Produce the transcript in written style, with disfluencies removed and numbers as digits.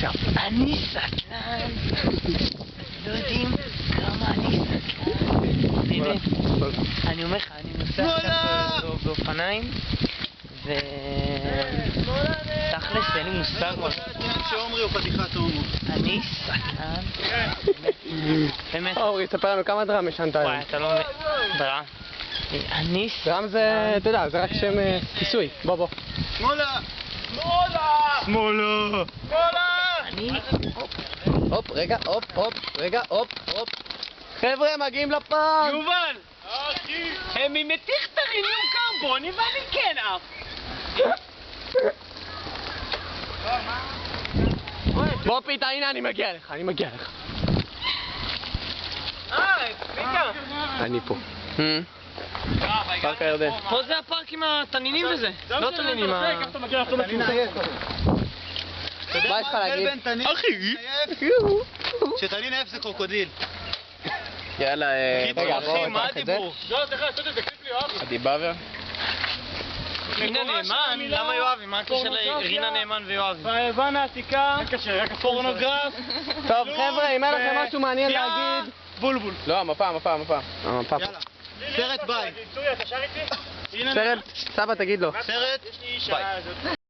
עכשיו, אני סטלן. לא יודעים כמה אני סטלן. באמת. אני אומר לך, אני נוסע עכשיו באופניים, תכלס, אין לי מושג מה. שעומרי הוא חתיכת הומו. אני סטלן. באמת. עומרי, תספר לנו כמה דרם ישנת היום. וואי, אתה לא... דרם. אני סטלן. דרם זה, אתה יודע, זה רק שם כיסוי. בוא. שמאלה! שמאלה! אני... הופ, רגע, הופ. חבר'ה, מגיעים לפארק! יובל! הם ממתיך תריניום קרבוני ואני כן אף! בוא פיתה, הנה אני מגיע לך. פיתה! אני פה. פארק הירדן. פה זה הפארק עם התנינים וזה. לא תנינים, מה יש לך להגיד? אחי! שתנין עף זה קרוקודיל. יאללה, רגע, בוא מה נתח את זה. הדיבור? עדי בבר. רינה נאמן? למה יואבי? מה הקשר לרינה נאמן ויואבי? ביוון העתיקה, פורנוגרף, טוב חבר'ה, אם אין לכם משהו מעניין להגיד... בולבול. לא, המפה. המפה פה. יאללה. סרט ביי. אתה שר איתי? סרט, סבא תגיד לו. סרט ביי.